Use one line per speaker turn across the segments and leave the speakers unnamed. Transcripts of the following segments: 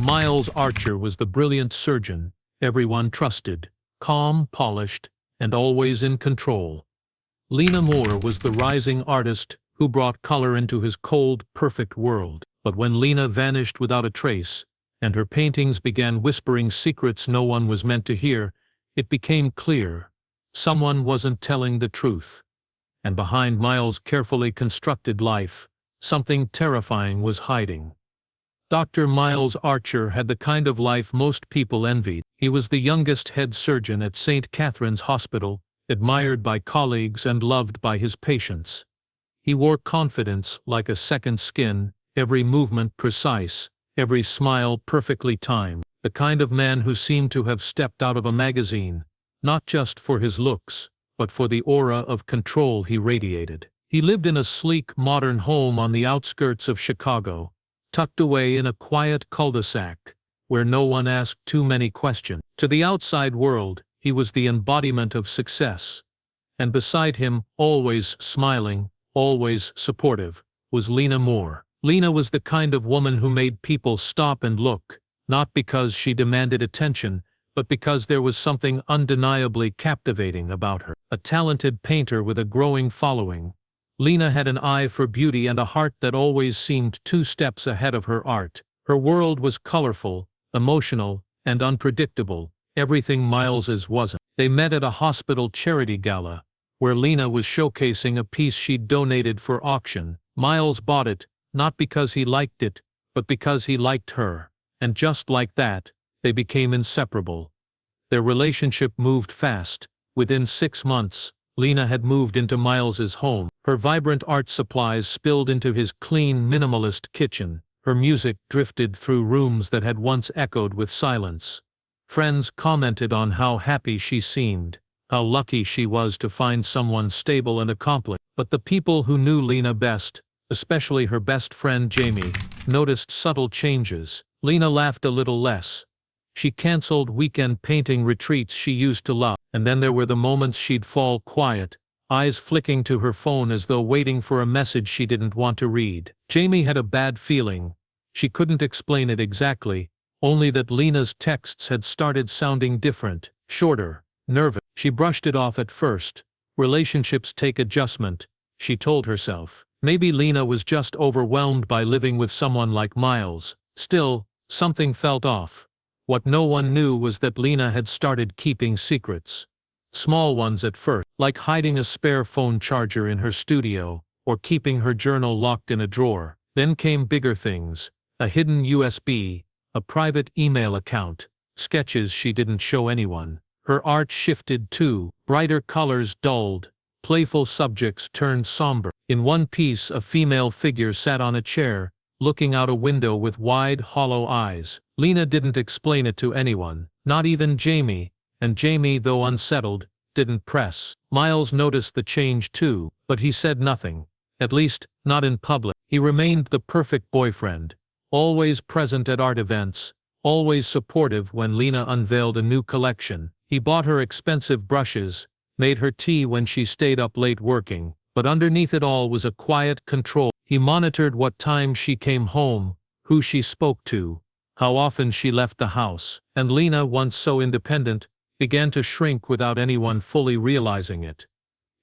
Miles Archer was the brilliant surgeon everyone trusted, calm, polished, and always in control. Lena Moore was the rising artist who brought color into his cold, perfect world. But when Lena vanished without a trace, and her paintings began whispering secrets no one was meant to hear, it became clear someone wasn't telling the truth. And behind Miles' carefully constructed life, something terrifying was hiding. Dr. Miles Archer had the kind of life most people envied. He was the youngest head surgeon at St. Catherine's Hospital, admired by colleagues and loved by his patients. He wore confidence like a second skin, every movement precise, every smile perfectly timed, the kind of man who seemed to have stepped out of a magazine, not just for his looks, but for the aura of control he radiated. He lived in a sleek, modern home on the outskirts of Chicago, tucked away in a quiet cul-de-sac, where no one asked too many questions. To the outside world, he was the embodiment of success. And beside him, always smiling, always supportive, was Lena Moore. Lena was the kind of woman who made people stop and look, not because she demanded attention, but because there was something undeniably captivating about her. A talented painter with a growing following, Lena had an eye for beauty and a heart that always seemed 2 steps ahead of her art. Her world was colorful, emotional, and unpredictable, everything Miles's wasn't. They met at a hospital charity gala, where Lena was showcasing a piece she'd donated for auction. Miles bought it, not because he liked it, but because he liked her. And just like that, they became inseparable. Their relationship moved fast. Within 6 months, Lena had moved into Miles's home. Her vibrant art supplies spilled into his clean, minimalist kitchen. Her music drifted through rooms that had once echoed with silence. Friends commented on how happy she seemed, how lucky she was to find someone stable and accomplished. But the people who knew Lena best, especially her best friend Jamie, noticed subtle changes. Lena laughed a little less. She canceled weekend painting retreats she used to love. And then there were the moments she'd fall quiet, eyes flicking to her phone as though waiting for a message she didn't want to read. Jamie had a bad feeling. She couldn't explain it exactly, only that Lena's texts had started sounding different, shorter, nervous. She brushed it off at first. Relationships take adjustment, she told herself. Maybe Lena was just overwhelmed by living with someone like Miles. Still, something felt off. What no one knew was that Lena had started keeping secrets. Small ones at first, like hiding a spare phone charger in her studio, or keeping her journal locked in a drawer. Then came bigger things, a hidden USB, a private email account, sketches she didn't show anyone. Her art shifted too, brighter colors dulled, playful subjects turned somber. In one piece, a female figure sat on a chair, looking out a window with wide, hollow eyes. Lena didn't explain it to anyone, not even Jamie, and Jamie, though unsettled, didn't press. Miles noticed the change too, but he said nothing, at least, not in public. He remained the perfect boyfriend, always present at art events, always supportive when Lena unveiled a new collection. He bought her expensive brushes, made her tea when she stayed up late working, but underneath it all was a quiet control. He monitored what time she came home, who she spoke to, how often she left the house, and Lena, once so independent, began to shrink without anyone fully realizing it.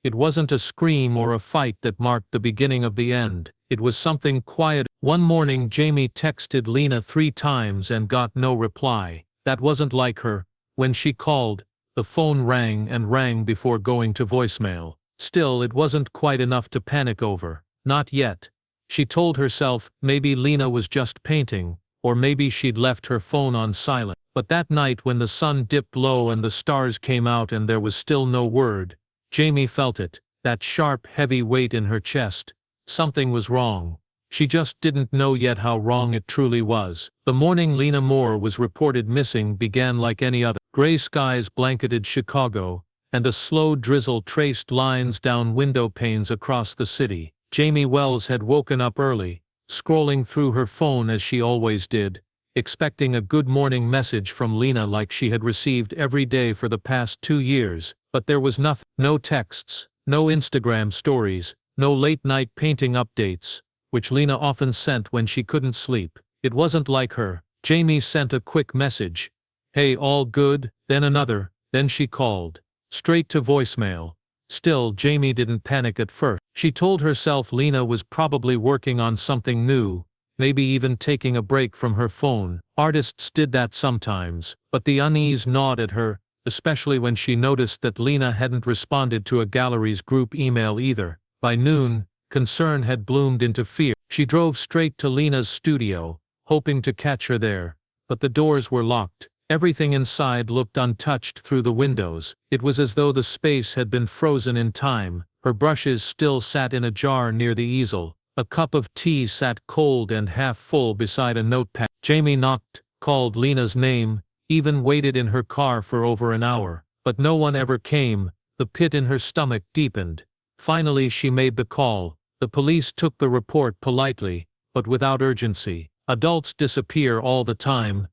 It wasn't a scream or a fight that marked the beginning of the end, it was something quiet. One morning Jamie texted Lena 3 times and got no reply. That wasn't like her. When she called, the phone rang and rang before going to voicemail. Still, it wasn't quite enough to panic over. Not yet. She told herself maybe Lena was just painting, or maybe she'd left her phone on silent. But that night when the sun dipped low and the stars came out and there was still no word, Jamie felt it, that sharp, heavy weight in her chest. Something was wrong. She just didn't know yet how wrong it truly was. The morning Lena Moore was reported missing began like any other. Gray skies blanketed Chicago, and a slow drizzle traced lines down window panes across the city. Jamie Wells had woken up early, scrolling through her phone as she always did, expecting a good morning message from Lena like she had received every day for the past 2 years, but there was nothing. No texts, no Instagram stories, no late-night painting updates, which Lena often sent when she couldn't sleep. It wasn't like her. Jamie sent a quick message. "Hey, all good?" Then another, then she called. Straight to voicemail. Still, Jamie didn't panic at first. She told herself Lena was probably working on something new, maybe even taking a break from her phone. Artists did that sometimes, but the unease gnawed at her, especially when she noticed that Lena hadn't responded to a gallery's group email either. By noon, concern had bloomed into fear. She drove straight to Lena's studio, hoping to catch her there, but the doors were locked. Everything inside looked untouched through the windows. It was as though the space had been frozen in time. Her brushes still sat in a jar near the easel. A cup of tea sat cold and half full beside a notepad. Jamie knocked, called Lena's name, even waited in her car for over an hour. But no one ever came. The pit in her stomach deepened. Finally she made the call. The police took the report politely, but without urgency. Adults disappear all the time.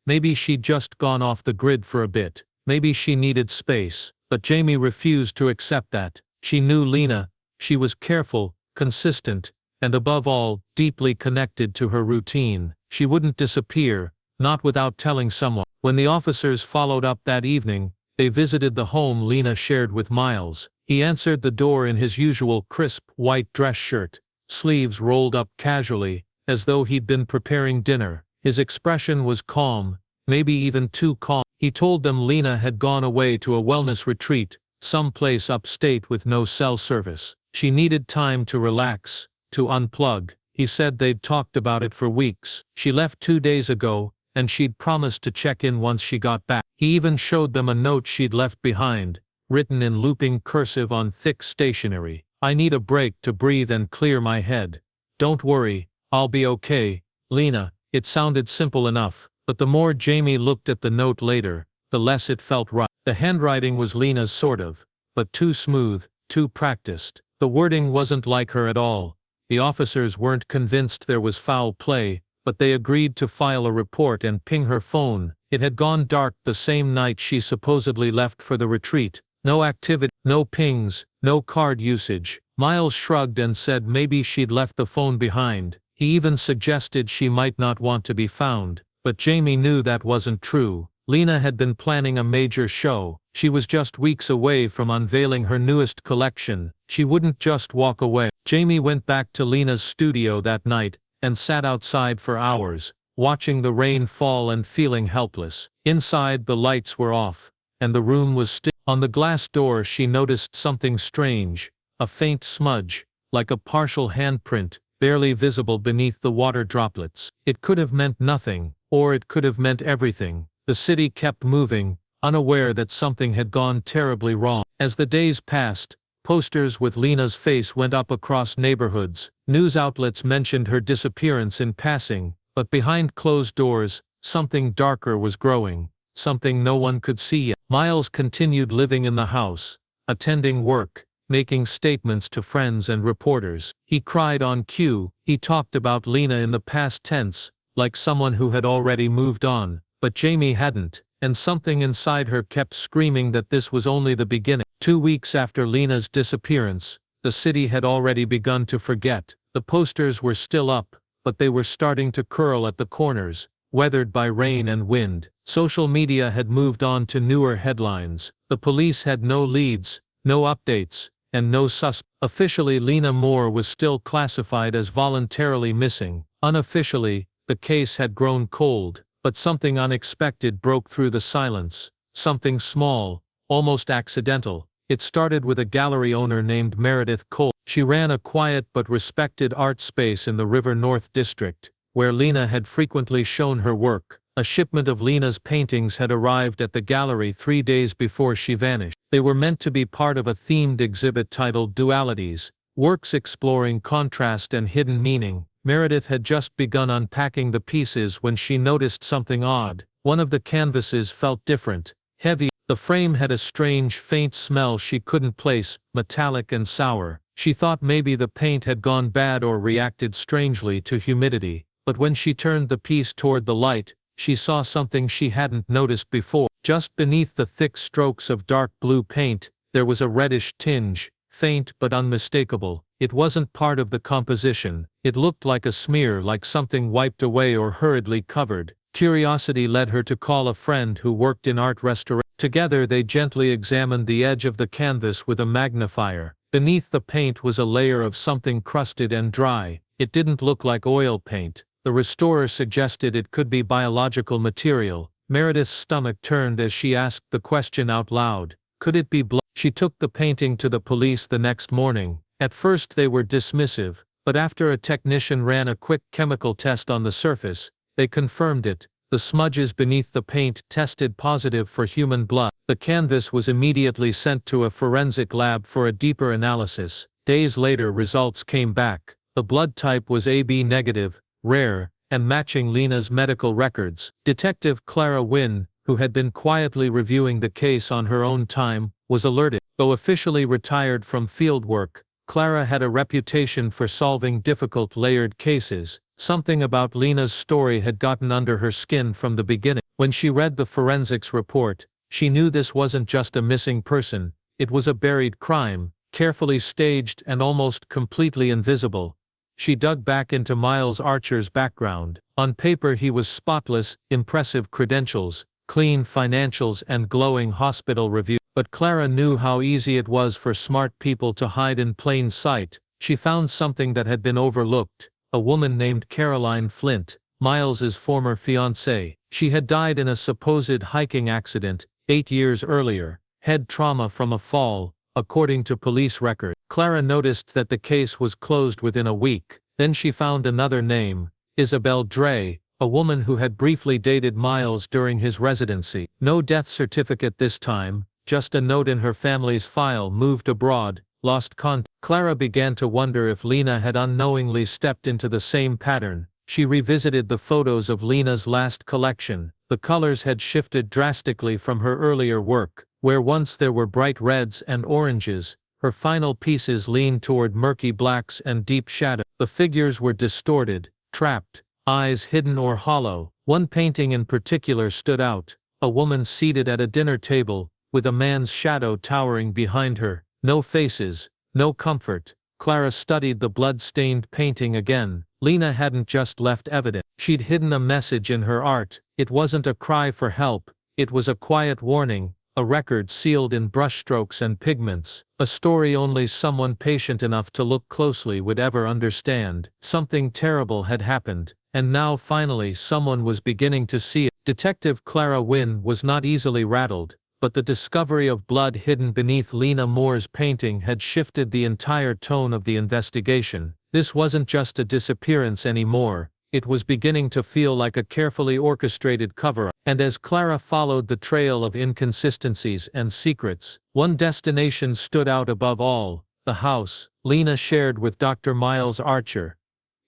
Maybe she'd just gone off the grid for a bit. Maybe she needed space. But Jamie refused to accept that. She knew Lena. She was careful, consistent, and above all, deeply connected to her routine. She wouldn't disappear, not without telling someone. When the officers followed up that evening, they visited the home Lena shared with Miles. He answered the door in his usual crisp white dress shirt, sleeves rolled up casually, as though he'd been preparing dinner. His expression was calm, maybe even too calm. He told them Lena had gone away to a wellness retreat, someplace upstate with no cell service. She needed time to relax, to unplug. He said they'd talked about it for weeks. She left 2 days ago, and she'd promised to check in once she got back. He even showed them a note she'd left behind, written in looping cursive on thick stationery. "I need a break to breathe and clear my head. Don't worry, I'll be okay, Lena." It sounded simple enough, but the more Jamie looked at the note later, the less it felt right. The handwriting was Lena's sort of, but too smooth, too practiced. The wording wasn't like her at all. The officers weren't convinced there was foul play, but they agreed to file a report and ping her phone. It had gone dark the same night she supposedly left for the retreat. No activity, no pings, no card usage. Miles shrugged and said maybe she'd left the phone behind. He even suggested she might not want to be found, but Jamie knew that wasn't true. Lena had been planning a major show. She was just weeks away from unveiling her newest collection. She wouldn't just walk away. Jamie went back to Lena's studio that night, and sat outside for hours, watching the rain fall and feeling helpless. Inside the lights were off, and the room was still. On the glass door she noticed something strange, a faint smudge, like a partial handprint, barely visible beneath the water droplets. It could have meant nothing, or it could have meant everything. The city kept moving, unaware that something had gone terribly wrong. As the days passed, posters with Lena's face went up across neighborhoods. News outlets mentioned her disappearance in passing, but behind closed doors, something darker was growing, something no one could see yet. Miles continued living in the house, attending work, making statements to friends and reporters. He cried on cue. He talked about Lena in the past tense, like someone who had already moved on, but Jamie hadn't, and something inside her kept screaming that this was only the beginning. 2 weeks after Lena's disappearance, the city had already begun to forget. The posters were still up, but they were starting to curl at the corners, weathered by rain and wind. Social media had moved on to newer headlines. The police had no leads, no updates, and no suspects. Officially, Lena Moore was still classified as voluntarily missing. Unofficially, the case had grown cold, but something unexpected broke through the silence. Something small, almost accidental. It started with a gallery owner named Meredith Cole. She ran a quiet but respected art space in the River North district, where Lena had frequently shown her work. A shipment of Lena's paintings had arrived at the gallery 3 days before she vanished. They were meant to be part of a themed exhibit titled Dualities, works exploring contrast and hidden meaning. Meredith had just begun unpacking the pieces when she noticed something odd. One of the canvases felt different, heavy. The frame had a strange, faint smell she couldn't place, metallic and sour. She thought maybe the paint had gone bad or reacted strangely to humidity, but when she turned the piece toward the light, she saw something she hadn't noticed before. Just beneath the thick strokes of dark blue paint, there was a reddish tinge, faint but unmistakable. It wasn't part of the composition. It looked like a smear, like something wiped away or hurriedly covered. Curiosity led her to call a friend who worked in art restoration. Together they gently examined the edge of the canvas with a magnifier. Beneath the paint was a layer of something crusted and dry. It didn't look like oil paint. The restorer suggested it could be biological material. Meredith's stomach turned as she asked the question out loud. Could it be blood? She took the painting to the police the next morning. At first they were dismissive, but after a technician ran a quick chemical test on the surface, they confirmed it. The smudges beneath the paint tested positive for human blood. The canvas was immediately sent to a forensic lab for a deeper analysis. Days later results came back. The blood type was AB negative, rare, and matching Lena's medical records. Detective Clara Wynn, who had been quietly reviewing the case on her own time, was alerted. Though officially retired from fieldwork, Clara had a reputation for solving difficult layered cases. Something about Lena's story had gotten under her skin from the beginning. When she read the forensics report, she knew this wasn't just a missing person, it was a buried crime, carefully staged and almost completely invisible. She dug back into Miles Archer's background. On paper he was spotless, impressive credentials, clean financials and glowing hospital review. But Clara knew how easy it was for smart people to hide in plain sight. She found something that had been overlooked. A woman named Caroline Flint, Miles's former fiancée. She had died in a supposed hiking accident 8 years earlier, head trauma from a fall, according to police records. Clara noticed that the case was closed within a week. Then she found another name, Isabel Dre, a woman who had briefly dated Miles during his residency. No death certificate this time, just a note in her family's file: moved abroad, lost contact. Clara began to wonder if Lena had unknowingly stepped into the same pattern. She revisited the photos of Lena's last collection. The colors had shifted drastically from her earlier work. Where once there were bright reds and oranges, her final pieces leaned toward murky blacks and deep shadow. The figures were distorted, trapped, eyes hidden or hollow. One painting in particular stood out, a woman seated at a dinner table, with a man's shadow towering behind her. No faces, no comfort. Clara studied the blood-stained painting again. Lena hadn't just left evidence. She'd hidden a message in her art. It wasn't a cry for help, it was a quiet warning, a record sealed in brushstrokes and pigments. A story only someone patient enough to look closely would ever understand. Something terrible had happened, and now finally someone was beginning to see it. Detective Clara Wynn was not easily rattled, but the discovery of blood hidden beneath Lena Moore's painting had shifted the entire tone of the investigation. This wasn't just a disappearance anymore, it was beginning to feel like a carefully orchestrated cover-up. And as Clara followed the trail of inconsistencies and secrets, one destination stood out above all: the house Lena shared with Dr. Miles Archer.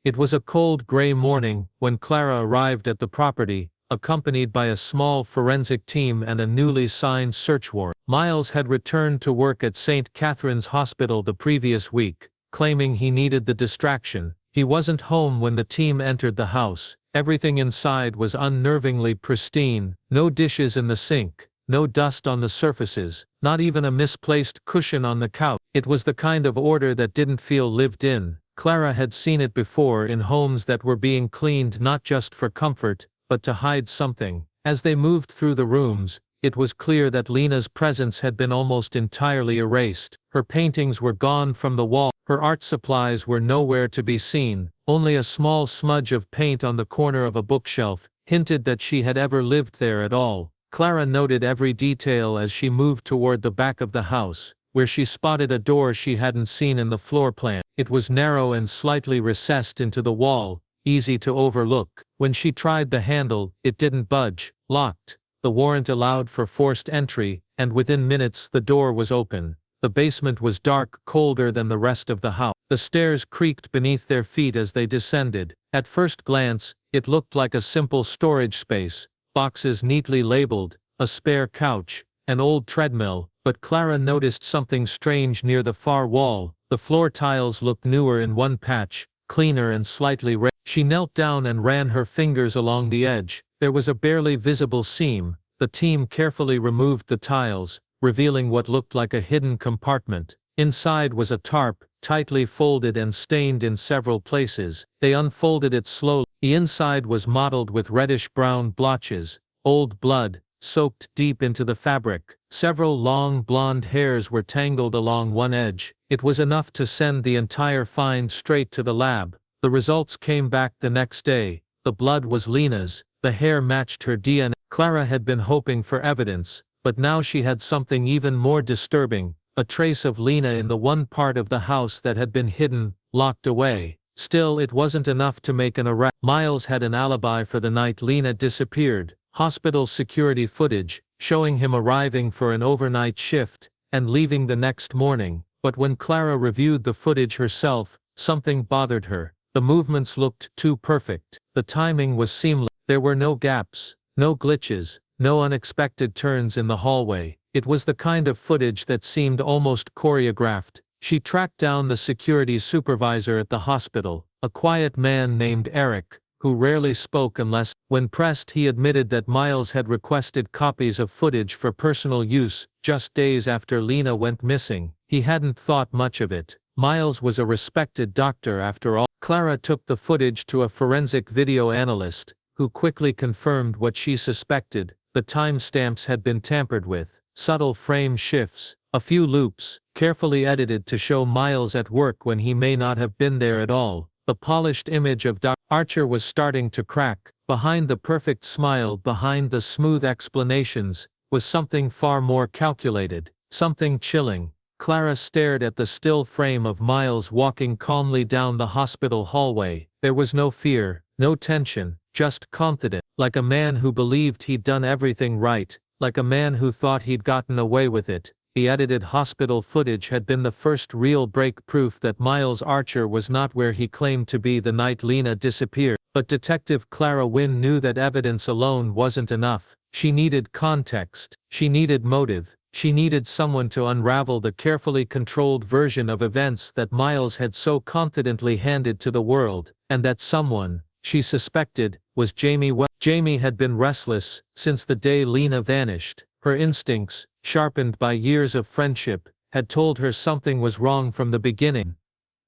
It was a cold gray morning when Clara arrived at the property, accompanied by a small forensic team and a newly signed search warrant. Miles had returned to work at St. Catherine's Hospital the previous week, claiming he needed the distraction. He wasn't home when the team entered the house. Everything inside was unnervingly pristine, no dishes in the sink, no dust on the surfaces, not even a misplaced cushion on the couch. It was the kind of order that didn't feel lived in. Clara had seen it before in homes that were being cleaned not just for comfort, but to hide something. As they moved through the rooms, it was clear that Lena's presence had been almost entirely erased. Her paintings were gone from the wall. Her art supplies were nowhere to be seen. Only a small smudge of paint on the corner of a bookshelf hinted that she had ever lived there at all. Clara noted every detail as she moved toward the back of the house, where she spotted a door she hadn't seen in the floor plan. It was narrow and slightly recessed into the wall, easy to overlook. When she tried the handle, it didn't budge. Locked. The warrant allowed for forced entry, and within minutes the door was open. The basement was dark, colder than the rest of the house. The stairs creaked beneath their feet as they descended. At first glance, it looked like a simple storage space, boxes neatly labeled, a spare couch, an old treadmill, but Clara noticed something strange near the far wall. The floor tiles looked newer in one patch, cleaner and slightly red. She knelt down and ran her fingers along the edge. There was a barely visible seam. The team carefully removed the tiles, revealing what looked like a hidden compartment. Inside was a tarp, tightly folded and stained in several places. They unfolded it slowly. The inside was mottled with reddish-brown blotches, old blood, soaked deep into the fabric. Several long blonde hairs were tangled along one edge. It was enough to send the entire find straight to the lab. The results came back the next day. The blood was Lena's, the hair matched her DNA. Clara had been hoping for evidence, but now she had something even more disturbing, a trace of Lena in the one part of the house that had been hidden, locked away. Still, it wasn't enough to make an arrest. Miles had an alibi for the night Lena disappeared, hospital security footage, showing him arriving for an overnight shift, and leaving the next morning. But when Clara reviewed the footage herself, something bothered her. The movements looked too perfect. The timing was seamless. There were no gaps, no glitches, no unexpected turns in the hallway. It was the kind of footage that seemed almost choreographed. She tracked down the security supervisor at the hospital, a quiet man named Eric, who rarely spoke unless, when pressed, he admitted that Miles had requested copies of footage for personal use, just days after Lena went missing. He hadn't thought much of it. Miles was a respected doctor after all. Clara took the footage to a forensic video analyst, who quickly confirmed what she suspected. The timestamps had been tampered with, subtle frame shifts, a few loops, carefully edited to show Miles at work when he may not have been there at all. The polished image of Dr. Archer was starting to crack. Behind the perfect smile, behind the smooth explanations, was something far more calculated, something chilling. Clara stared at the still frame of Miles walking calmly down the hospital hallway. There was no fear, no tension, just confidence, like a man who believed he'd done everything right, like a man who thought he'd gotten away with it. The edited hospital footage had been the first real break, proof that Miles Archer was not where he claimed to be the night Lena disappeared. But Detective Clara Wynn knew that evidence alone wasn't enough. She needed context. She needed motive. She needed someone to unravel the carefully controlled version of events that Miles had so confidently handed to the world, and that someone, she suspected, was Jamie. Jamie had been restless since the day Lena vanished. Her instincts, sharpened by years of friendship, had told her something was wrong from the beginning.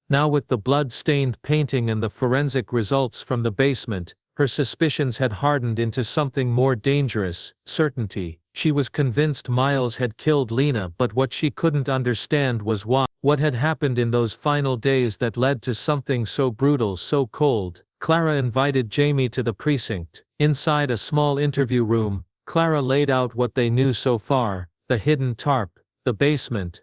Now, with the blood-stained painting and the forensic results from the basement, her suspicions had hardened into something more dangerous, certainty. She was convinced Miles had killed Lena, but what she couldn't understand was why. What had happened in those final days that led to something so brutal, so cold? Clara invited Jamie to the precinct. Inside a small interview room, Clara laid out what they knew so far: the hidden tarp, the basement,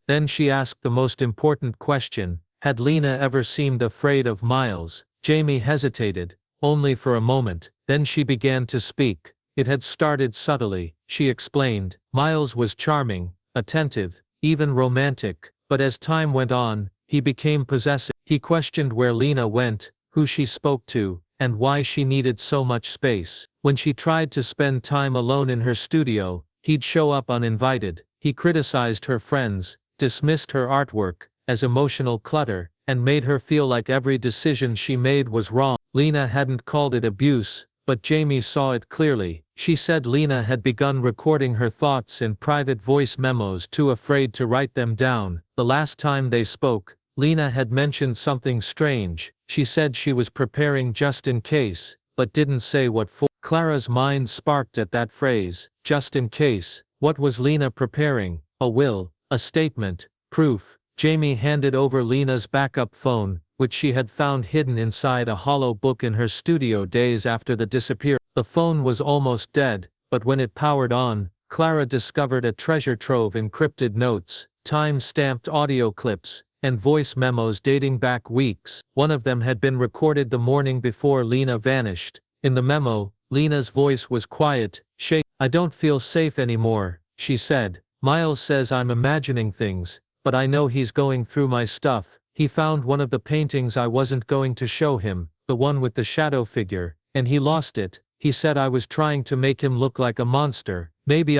Then she asked the most important question: had Lena ever seemed afraid of Miles? Jamie hesitated, only for a moment, then she began to speak. It had started subtly, she explained. Miles was charming, attentive, even romantic, but as time went on, he became possessive. He questioned where Lena went, who she spoke to, and why she needed so much space. When she tried to spend time alone in her studio, he'd show up uninvited. He criticized her friends, dismissed her artwork as emotional clutter, and made her feel like every decision she made was wrong. Lena hadn't called it abuse, but Jamie saw it clearly. She said Lena had begun recording her thoughts in private voice memos, too afraid to write them down. The last time they spoke, Lena had mentioned something strange. She said she was preparing just in case, but didn't say what for. Clara's mind sparked at that phrase, just in case. What was Lena preparing? A will, a statement, proof. Jamie handed over Lena's backup phone, which she had found hidden inside a hollow book in her studio days after the disappearance. The phone was almost dead, but when it powered on, Clara discovered a treasure trove: encrypted notes, time-stamped audio clips, and voice memos dating back weeks. One of them had been recorded the morning before Lena vanished. In the memo, Lena's voice was quiet, shaky. "I don't feel safe anymore," she said. "Miles says I'm imagining things, but I know he's going through my stuff. He found one of the paintings I wasn't going to show him, the one with the shadow figure, and he lost it. He said I was trying to make him look like a monster. Maybe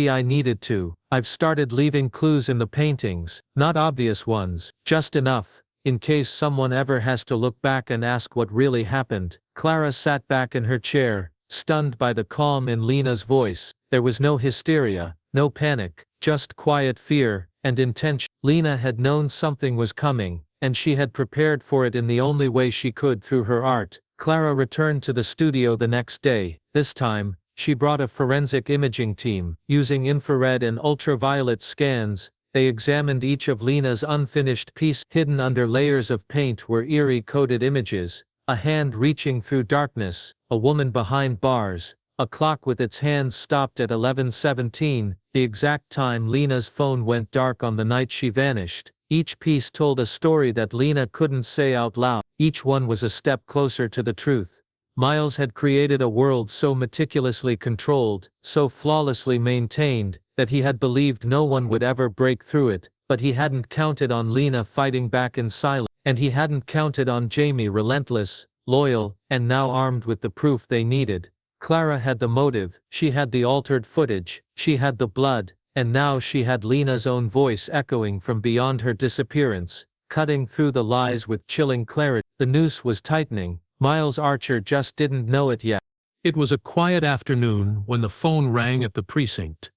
I needed to. I've started leaving clues in the paintings, not obvious ones, just enough, in case someone ever has to look back and ask what really happened." Clara sat back in her chair, stunned by the calm in Lena's voice. There was no hysteria, no panic, just quiet fear and intention. Lena had known something was coming, and she had prepared for it in the only way she could, through her art.
Clara returned to the studio the next day. This time, she brought a forensic imaging team. Using infrared and ultraviolet scans, they examined each of Lena's unfinished pieces. Hidden under layers of paint were eerie coded images: a hand reaching through darkness, a woman behind bars, a clock with its hands stopped at 11:17, the exact time Lena's phone went dark on the night she vanished. Each piece told a story that Lena couldn't say out loud. Each one was a step closer to the truth. Miles had created a world so meticulously controlled, so flawlessly maintained, that he had believed no one would ever break through it, but he hadn't counted on Lena fighting back in silence, and he hadn't counted on Jamie, relentless, loyal, and now armed with the proof they needed. Clara had the motive, she had the altered footage, she had the blood, and now she had Lena's own voice echoing from beyond her disappearance, cutting through the lies with chilling clarity. The noose was tightening. Miles Archer just didn't know it yet.
It was a quiet afternoon when the phone rang at the precinct.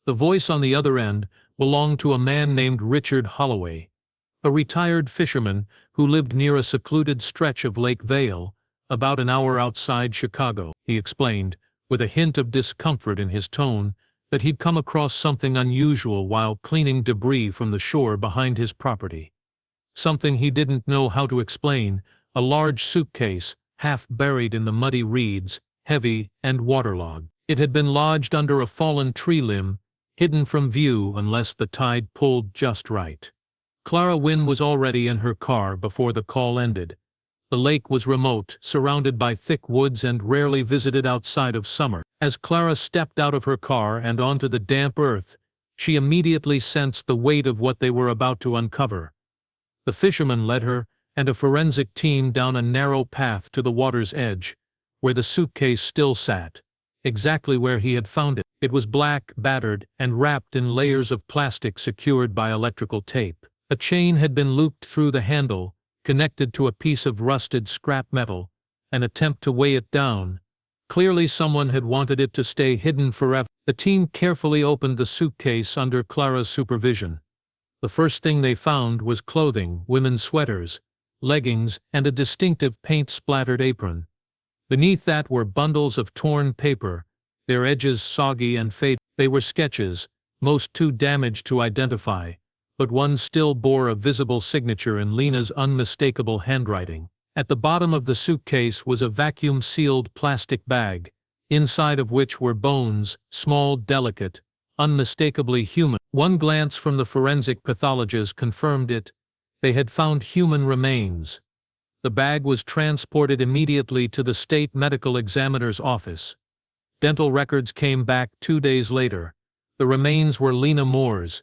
The voice on the other end belonged to a man named Richard Holloway, a retired fisherman who lived near a secluded stretch of Lake Vale, about an hour outside Chicago. He explained, with a hint of discomfort in his tone, that he'd come across something unusual while cleaning debris from the shore behind his property. Something he didn't know how to explain: a large suitcase, half buried in the muddy reeds, heavy and waterlogged. It had been lodged under a fallen tree limb, hidden from view unless the tide pulled just right. Clara Wynn was already in her car before the call ended. The lake was remote, surrounded by thick woods and rarely visited outside of summer. As Clara stepped out of her car and onto the damp earth, she immediately sensed the weight of what they were about to uncover. The fisherman led her and a forensic team down a narrow path to the water's edge, where the suitcase still sat, exactly where he had found it. It was black, battered, and wrapped in layers of plastic secured by electrical tape. A chain had been looped through the handle, connected to a piece of rusted scrap metal. An attempt to weigh it down. Clearly someone had wanted it to stay hidden forever. The team carefully opened the suitcase under Clara's supervision. The first thing they found was clothing: women's sweaters, leggings, and a distinctive paint-splattered apron. Beneath that were bundles of torn paper, their edges soggy and faded. They were sketches, most too damaged to identify, but one still bore a visible signature in Lena's unmistakable handwriting. At the bottom of the suitcase was a vacuum-sealed plastic bag, inside of which were bones, small, delicate, unmistakably human. One glance from the forensic pathologist confirmed it. They had found human remains. The bag was transported immediately to the state medical examiner's office. Dental records came back 2 days later. The remains were Lena Moore's.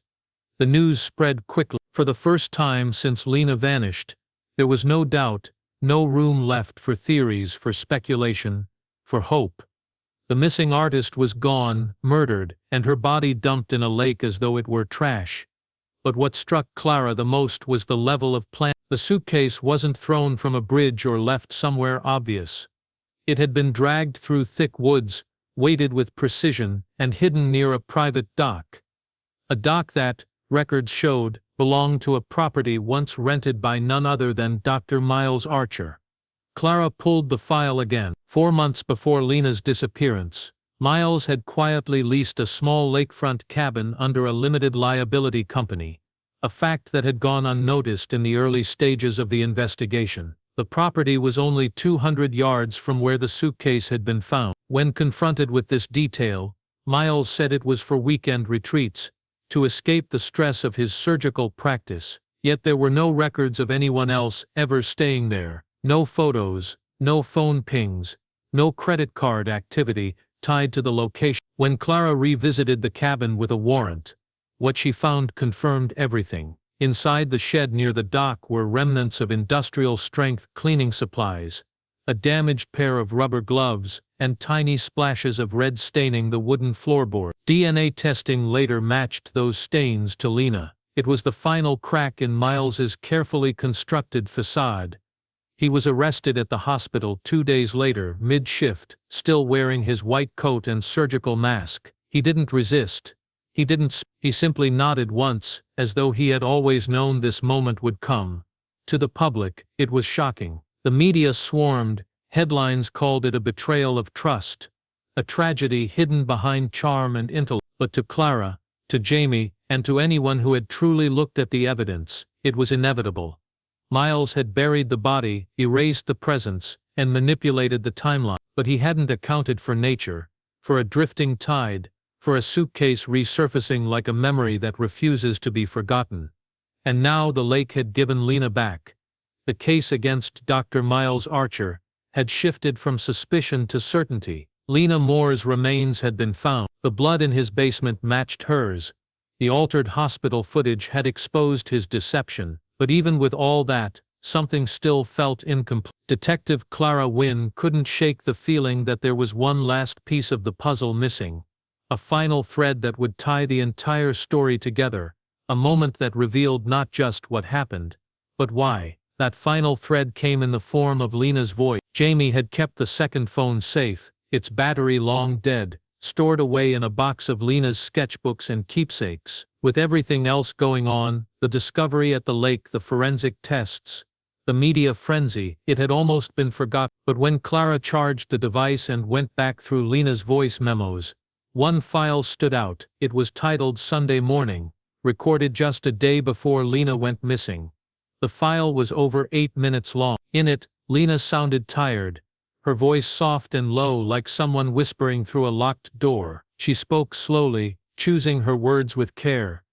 The news spread quickly. For the first time since Lena vanished, there was no doubt, no room left for theories, for speculation, for hope. The missing artist was gone, murdered, and her body dumped in a lake as though it were trash. But what struck Clara the most was the level of plan. The suitcase wasn't thrown from a bridge or left somewhere obvious. It had been dragged through thick woods, weighted with precision, and hidden near a private dock. A dock that, records showed, belonged to a property once rented by none other than Dr. Miles Archer. Clara pulled the file again. 4 months before Lena's disappearance, Miles had quietly leased a small lakefront cabin under a limited liability company, a fact that had gone unnoticed in the early stages of the investigation. The property was only 200 yards from where the suitcase had been found. When confronted with this detail, Miles said it was for weekend retreats, to escape the stress of his surgical practice. Yet there were no records of anyone else ever staying there. No photos, no phone pings, no credit card activity tied to the location. When Clara revisited the cabin with a warrant, what she found confirmed everything. Inside the shed near the dock were remnants of industrial-strength cleaning supplies, a damaged pair of rubber gloves, and tiny splashes of red staining the wooden floorboard. DNA testing later matched those stains to Lena. It was the final crack in Miles's carefully constructed facade. He was arrested at the hospital 2 days later, mid-shift, still wearing his white coat and surgical mask. He didn't resist. He simply nodded once, as though he had always known this moment would come. To the public, it was shocking. The media swarmed, Headlines called it a betrayal of trust, a tragedy hidden behind charm and intellect. But to Clara, to Jamie, and to anyone who had truly looked at the evidence, it was inevitable. Miles had buried the body, erased the presence, and manipulated the timeline. But he hadn't accounted for nature, for a drifting tide, for a suitcase resurfacing like a memory that refuses to be forgotten. And now the lake had given Lena back. The case against Dr. Miles Archer had shifted from suspicion to certainty. Lena Moore's remains had been found. The blood in his basement matched hers. The altered hospital footage had exposed his deception. But even with all that, something still felt incomplete. Detective Clara Wynn couldn't shake the feeling that there was one last piece of the puzzle missing. A final thread that would tie the entire story together. A moment that revealed not just what happened, but why. That final thread came in the form of Lena's voice. Jamie had kept the second phone safe, its battery long dead, stored away in a box of Lena's sketchbooks and keepsakes. With everything else going on, the discovery at the lake, the forensic tests, the media frenzy, it had almost been forgotten. But when Clara charged the device and went back through Lena's voice memos, one file stood out. It was titled Sunday Morning, recorded just a day before Lena went missing. The file was over 8 minutes long. In it, Lena sounded tired, her voice soft and low like someone whispering through a locked door. She spoke slowly, choosing her words with care.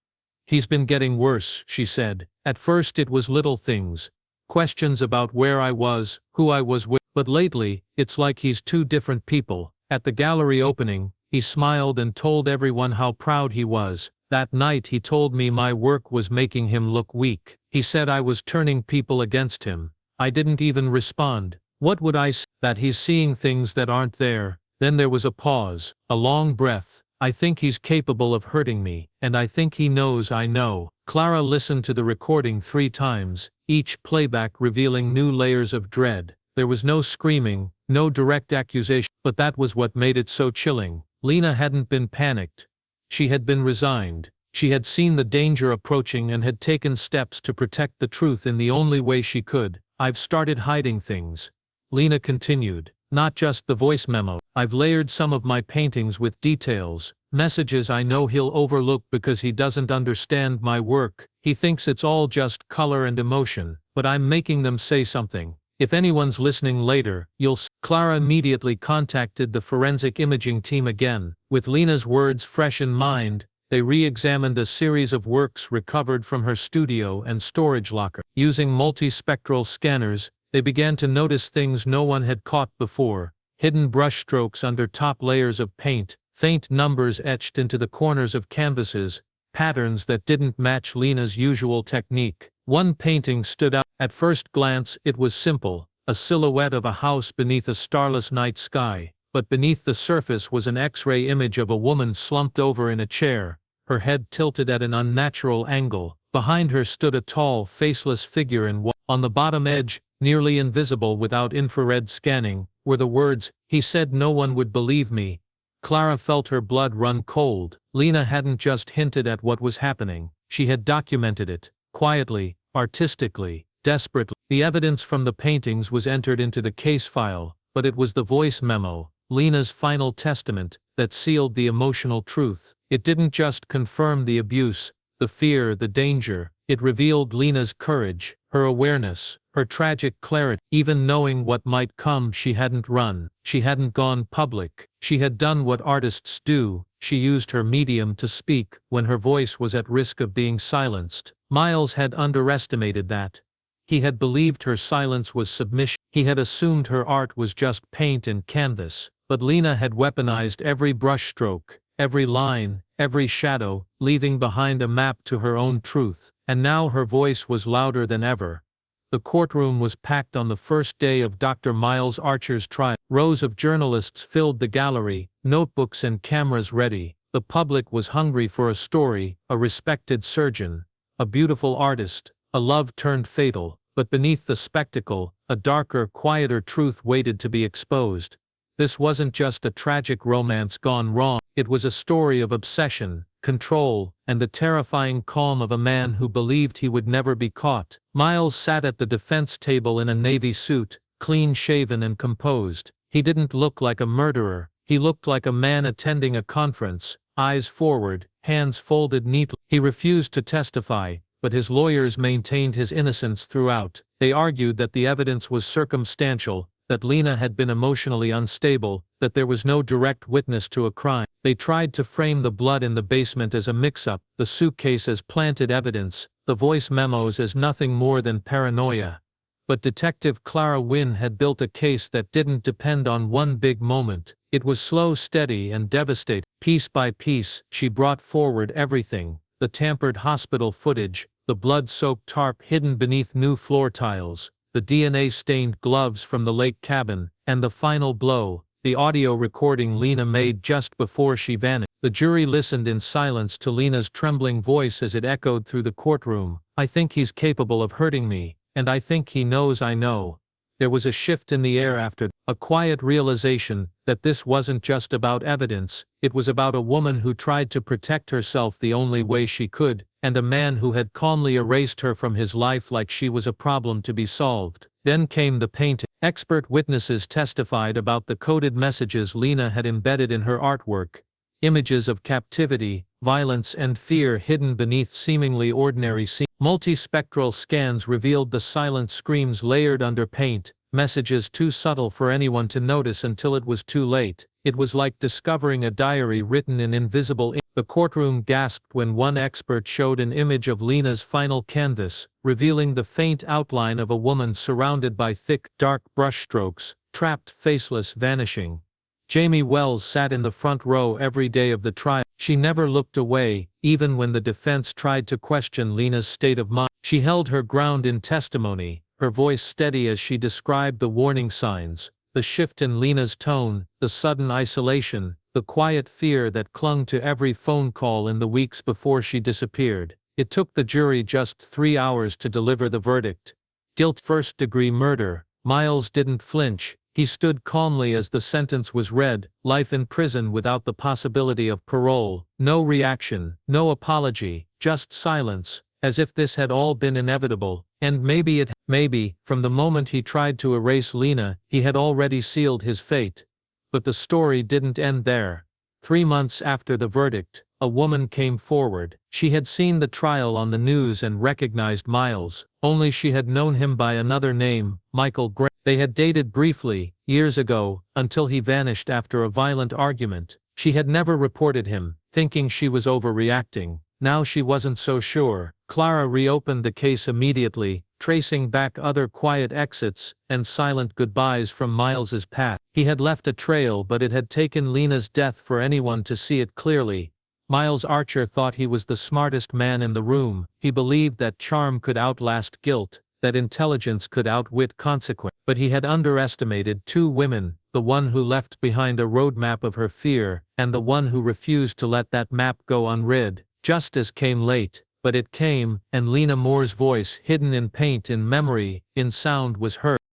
"He's been getting worse," she said. "At first it was little things. Questions about where I was, who I was with. But lately, it's like he's two different people." At the gallery opening, he smiled and told everyone how proud he was. "That night he told me my work was making him look weak. He said I was turning people against him. I didn't even respond. What would I say? That he's seeing things that aren't there." Then there was a pause, a long breath. "I think he's capable of hurting me, and I think he knows I know." Clara listened to the recording 3 times, each playback revealing new layers of dread. There was no screaming, no direct accusation, but that was what made it so chilling. Lena hadn't been panicked. She had been resigned. She had seen the danger approaching and had taken steps to protect the truth in the only way she could. "I've started hiding things," Lena continued. "Not just the voice memo. I've layered some of my paintings with details, messages I know he'll overlook because he doesn't understand my work. He thinks it's all just color and emotion, but I'm making them say something. If anyone's listening later, you'll see." Clara immediately contacted the forensic imaging team again. With Lena's words fresh in mind, they re-examined a series of works recovered from her studio and storage locker. Using multispectral scanners, they began to notice things no one had caught before: hidden brushstrokes under top layers of paint, faint numbers etched into the corners of canvases, patterns that didn't match Lena's usual technique. One painting stood out. At first glance, it was simple, a silhouette of a house beneath a starless night sky. But beneath the surface was an X-ray image of a woman slumped over in a chair, her head tilted at an unnatural angle. Behind her stood a tall, faceless figure in white. On the bottom edge, nearly invisible without infrared scanning, were the words, "He said no one would believe me." Clara felt her blood run cold. Lena hadn't just hinted at what was happening. She had documented it, quietly, artistically, desperately. The evidence from the paintings was entered into the case file, but it was the voice memo, Lena's final testament, that sealed the emotional truth. It didn't just confirm the abuse, the fear, the danger. It revealed Lena's courage, her awareness, her tragic clarity. Even knowing what might come, she hadn't run. She hadn't gone public. She had done what artists do. She used her medium to speak when her voice was at risk of being silenced. Miles had underestimated that. He had believed her silence was submission. He had assumed her art was just paint and canvas. But Lena had weaponized every brushstroke, every line, every shadow, leaving behind a map to her own truth. And now her voice was louder than ever. The courtroom was packed on the first day of Dr. Miles Archer's trial. Rows of journalists filled the gallery, notebooks and cameras ready. The public was hungry for a story, a respected surgeon, a beautiful artist, a love turned fatal. But beneath the spectacle, a darker, quieter truth waited to be exposed. This wasn't just a tragic romance gone wrong. It was a story of obsession, control, and the terrifying calm of a man who believed he would never be caught. Miles sat at the defense table in a navy suit,
clean-shaven and composed. He didn't look like a murderer, he looked like a man attending a conference, eyes forward, hands folded neatly. He refused to testify, but his lawyers maintained his innocence throughout. They argued that the evidence was circumstantial, that Lena had been emotionally unstable, that there was no direct witness to a crime. They tried to frame the blood in the basement as a mix-up, the suitcase as planted evidence, the voice memos as nothing more than paranoia. But Detective Clara Wynn had built a case that didn't depend on one big moment. It was slow, steady, and devastating. Piece by piece, she brought forward everything: the tampered hospital footage, the blood-soaked tarp hidden beneath new floor tiles, the DNA-stained gloves from the lake cabin, and the final blow, the audio recording Lena made just before she vanished. The jury listened in silence to Lena's trembling voice as it echoed through the courtroom. "I think he's capable of hurting me, and I think he knows I know." There was a shift in the air after, a quiet realization that this wasn't just about evidence, it was about a woman who tried to protect herself the only way she could, and a man who had calmly erased her from his life like she was a problem to be solved. Then came the painting. Expert witnesses testified about the coded messages Lena had embedded in her artwork. Images of captivity, violence and fear hidden beneath seemingly ordinary scenes. Multispectral scans revealed the silent screams layered under paint, messages too subtle for anyone to notice until it was too late. It was like discovering a diary written in invisible ink. The courtroom gasped when one expert showed an image of Lena's final canvas, revealing the faint outline of a woman surrounded by thick, dark brushstrokes, trapped, faceless, vanishing. Jamie Wells sat in the front row every day of the trial. She never looked away, even when the defense tried to question Lena's state of mind. She held her ground in testimony, her voice steady as she described the warning signs, the shift in Lena's tone, the sudden isolation, the quiet fear that clung to every phone call in the weeks before she disappeared. It took the jury just 3 hours to deliver the verdict. Guilt, first-degree murder. Miles didn't flinch. He stood calmly as the sentence was read: life in prison without the possibility of parole. No reaction, no apology, just silence, as if this had all been inevitable. And maybe, from the moment he tried to erase Lena, he had already sealed his fate. But the story didn't end there. 3 months after the verdict, a woman came forward. She had seen the trial on the news and recognized Miles, only she had known him by another name, Michael Graham. They had dated briefly, years ago, until he vanished after a violent argument. She had never reported him, thinking she was overreacting. Now she wasn't so sure. Clara reopened the case immediately, tracing back other quiet exits and silent goodbyes from Miles's path. He had left a trail, but it had taken Lena's death for anyone to see it clearly. Miles Archer thought he was the smartest man in the room. He believed that charm could outlast guilt, that intelligence could outwit consequence. But he had underestimated 2 women, the one who left behind a roadmap of her fear, and the one who refused to let that map go unread. Justice came late, but it came, and Lena Moore's voice, hidden in paint, in memory, in sound, was heard.